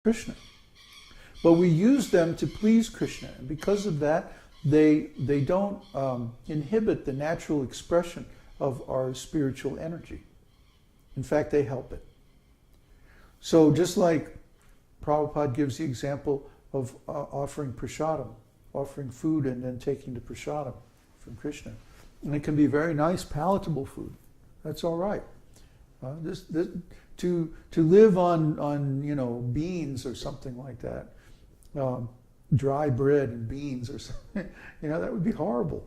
Krishna. But we use them to please Krishna. And because of that, they don't inhibit the natural expression of our spiritual energy. In fact, they help it. So just like Prabhupada gives the example of offering prasadam, offering food and then taking the prasadam from Krishna. And it can be very nice, palatable food. That's all right. To live on beans or something like that, dry bread and beans or something, that would be horrible.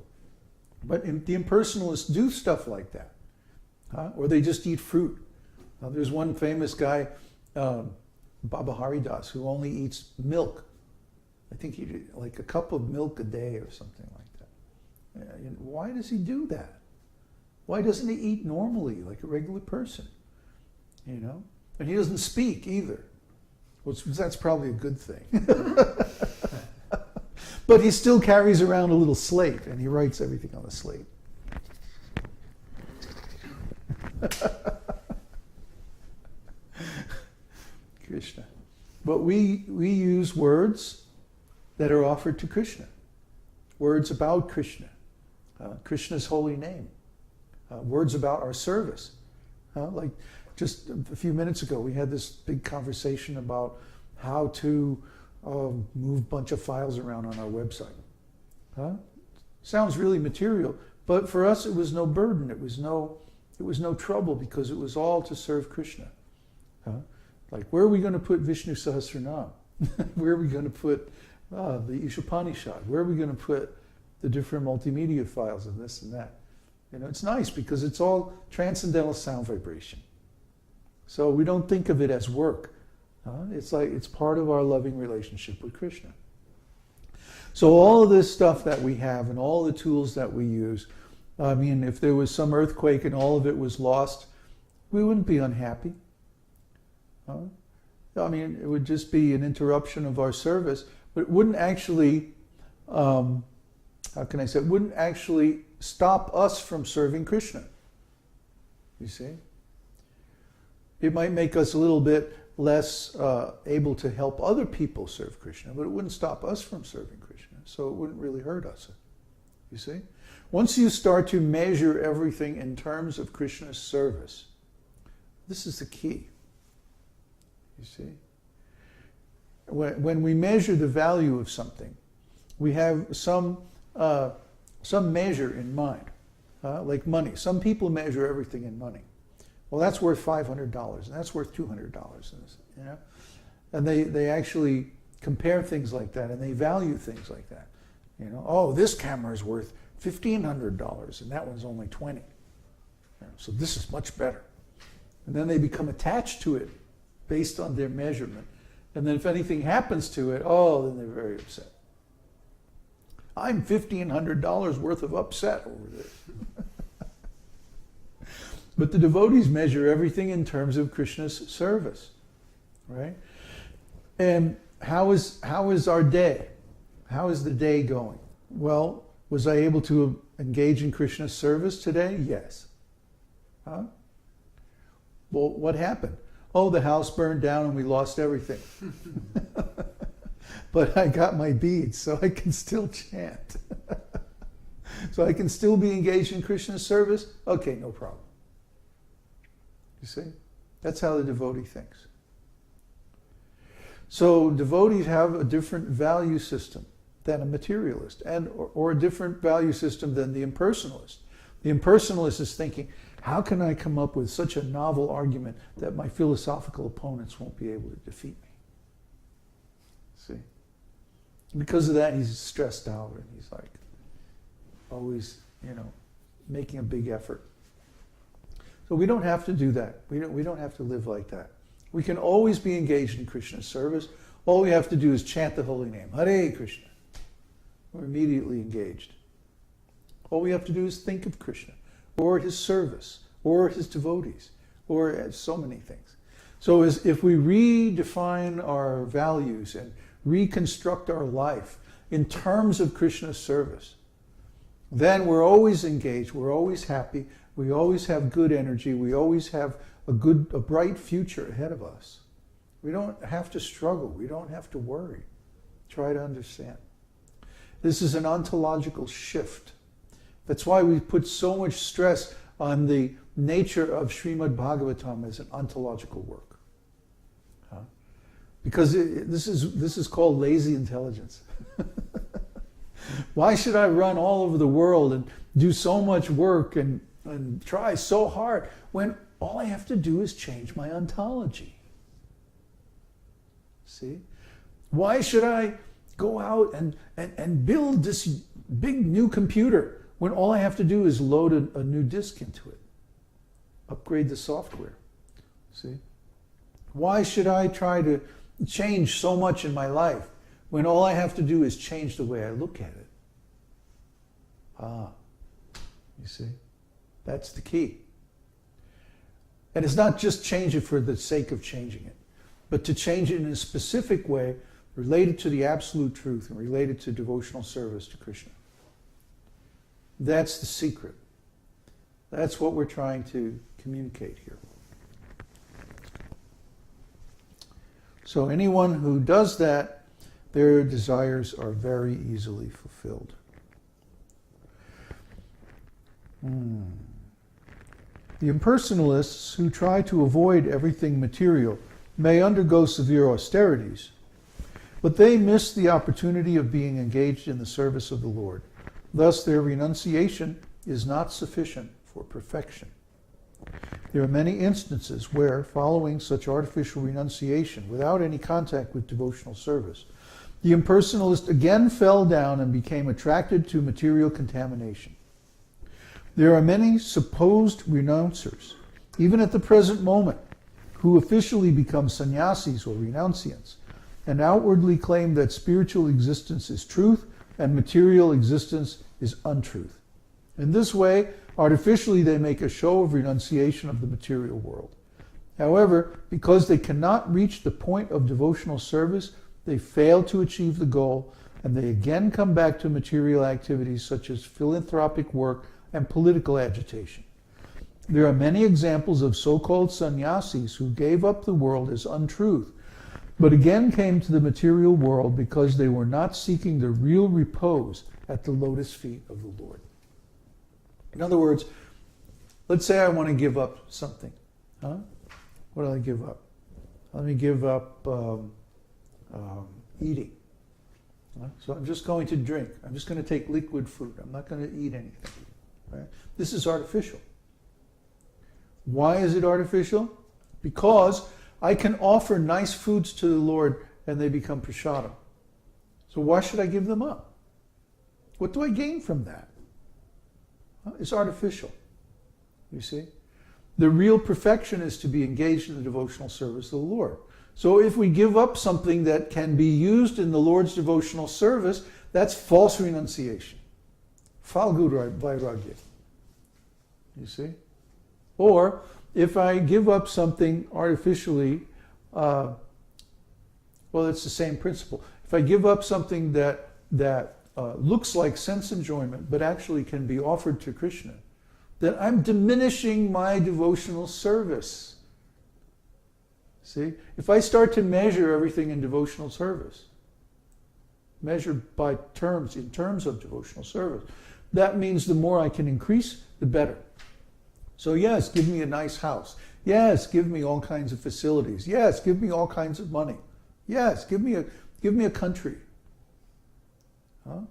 But the impersonalists do stuff like that, or they just eat fruit. There's one famous guy, Baba Haridas, who only eats milk. I think he did like a cup of milk a day or something like that. Why does he do that? Why doesn't he eat normally like a regular person? And he doesn't speak either. That's probably a good thing. But he still carries around a little slate and he writes everything on the slate. Krishna. But we use words that are offered to Krishna. Words about Krishna. Krishna's holy name. Words about our service. Like just a few minutes ago, we had this big conversation about how to move a bunch of files around on our website. Sounds really material, but for us it was no burden. It was no trouble because it was all to serve Krishna. Like, where are we going to put Vishnu Sahasranam? Where are we going to put the Ishopanishad? Where are we going to put the different multimedia files and this and that? It's nice because it's all transcendental sound vibration. So we don't think of it as work. It's like it's part of our loving relationship with Krishna. So all of this stuff that we have and all the tools that we use, if there was some earthquake and all of it was lost, we wouldn't be unhappy. It would just be an interruption of our service, but it wouldn't actually, it wouldn't actually stop us from serving Krishna. You see? It might make us a little bit less able to help other people serve Krishna, but it wouldn't stop us from serving Krishna, so it wouldn't really hurt us. You see? Once you start to measure everything in terms of Krishna's service, this is the key. You see? When we measure the value of something, we have some measure in mind, like money. Some people measure everything in money. Well, that's worth $500, and that's worth $200, and they actually compare things like that, and they value things like that. This camera is worth $1,500, and that one's only $20. So this is much better. And then they become attached to it based on their measurement. And then if anything happens to it, then they're very upset. I'm $1,500 worth of upset over this. But the devotees measure everything in terms of Krishna's service, right? And how is our day? How is the day going? Well, was I able to engage in Krishna's service today? Yes. Well, what happened? The house burned down and we lost everything. But I got my beads, so I can still chant. So I can still be engaged in Krishna's service? Okay, no problem. You see? That's how the devotee thinks. So devotees have a different value system than a materialist, or a different value system than the impersonalist. The impersonalist is thinking, how can I come up with such a novel argument that my philosophical opponents won't be able to defeat me? See? Because of that, he's stressed out and he's like always, making a big effort. So we don't have to do that. We don't have to live like that. We can always be engaged in Krishna's service. All we have to do is chant the holy name, Hare Krishna. We're immediately engaged. All we have to do is think of Krishna, or his service, or his devotees, or so many things. So if we redefine our values and reconstruct our life in terms of Krishna's service, then we're always engaged, we're always happy, we always have good energy, we always have a bright future ahead of us. We don't have to struggle. We don't have to worry. Try to understand. This is an ontological shift. That's why we put so much stress on the nature of Śrīmad-Bhāgavatam as an ontological work. Because this is called lazy intelligence. Why should I run all over the world and do so much work and try so hard when all I have to do is change my ontology? See? Why should I go out and build this big new computer when all I have to do is load a new disk into it? Upgrade the software. See? Why should I try to change so much in my life when all I have to do is change the way I look at it? You see? That's the key. And it's not just change it for the sake of changing it, but to change it in a specific way related to the absolute truth and related to devotional service to Krishna. That's the secret. That's what we're trying to communicate here. So anyone who does that, their desires are very easily fulfilled. The impersonalists who try to avoid everything material may undergo severe austerities, but they miss the opportunity of being engaged in the service of the Lord. Thus, their renunciation is not sufficient for perfection. There are many instances where, following such artificial renunciation without any contact with devotional service, the impersonalist again fell down and became attracted to material contamination. There are many supposed renouncers, even at the present moment, who officially become sannyasis or renunciants, and outwardly claim that spiritual existence is truth and material existence is untruth. In this way, artificially they make a show of renunciation of the material world. However, because they cannot reach the point of devotional service, they fail to achieve the goal, and they again come back to material activities such as philanthropic work and political agitation. There are many examples of so-called sannyasis who gave up the world as untruth, but again came to the material world because they were not seeking the real repose at the lotus feet of the Lord. In other words, let's say I want to give up something. What do I give up? Let me give up eating. So I'm just going to drink. I'm just going to take liquid food. I'm not going to eat anything. Right? This is artificial. Why is it artificial? Because I can offer nice foods to the Lord and they become prasadam. So why should I give them up? What do I gain from that? It's artificial. You see? The real perfection is to be engaged in the devotional service of the Lord. So if we give up something that can be used in the Lord's devotional service, that's false renunciation. Falgu vairagya. You see? Or if I give up something artificially, well, it's the same principle. If I give up something that looks like sense enjoyment, but actually can be offered to Krishna, then I'm diminishing my devotional service. See? If I start to measure everything in devotional service, measured by terms, in terms of devotional service, that means the more I can increase, the better. So yes, give me a nice house. Yes, give me all kinds of facilities. Yes, give me all kinds of money. Yes, give me a country.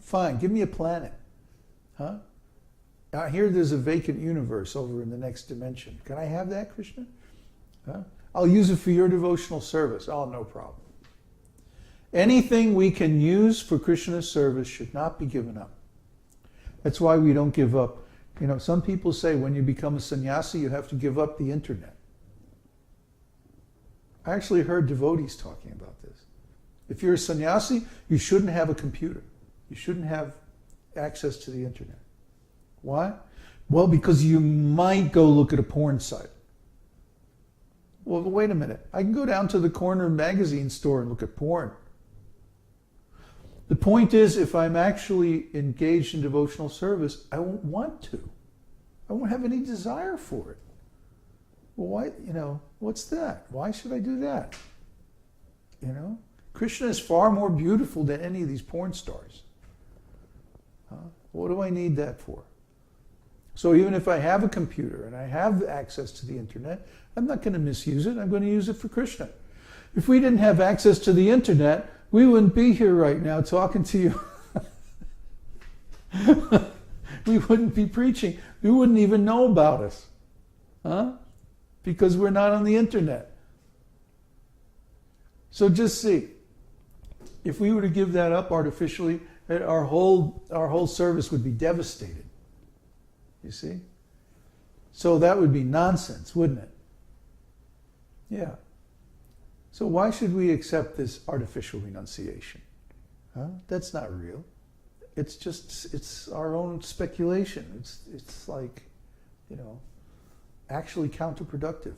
Fine, give me a planet. I hear there's a vacant universe over in the next dimension. Can I have that, Krishna? I'll use it for your devotional service. Oh, no problem. Anything we can use for Krishna's service should not be given up. That's why we don't give up. You know, some people say when you become a sannyasi, you have to give up the internet. I actually heard devotees talking about this. If you're a sannyasi, you shouldn't have a computer. You shouldn't have access to the internet. Why? Well, because you might go look at a porn site. Well, wait a minute. I can go down to the corner magazine store and look at porn. The point is, if I'm actually engaged in devotional service, I won't want to. I won't have any desire for it. Well, why, what's that? Why should I do that? You know? Krishna is far more beautiful than any of these porn stars. What do I need that for? So even if I have a computer and I have access to the internet, I'm not going to misuse it. I'm going to use it for Krishna. If we didn't have access to the internet, we wouldn't be here right now talking to you. We wouldn't be preaching. You wouldn't even know about us. Because we're not on the internet. So just see. If we were to give that up artificially, our whole service would be devastated. You see? So that would be nonsense, wouldn't it? Yeah. So why should we accept this artificial renunciation? That's not real. It's our own speculation. It's like, actually counterproductive.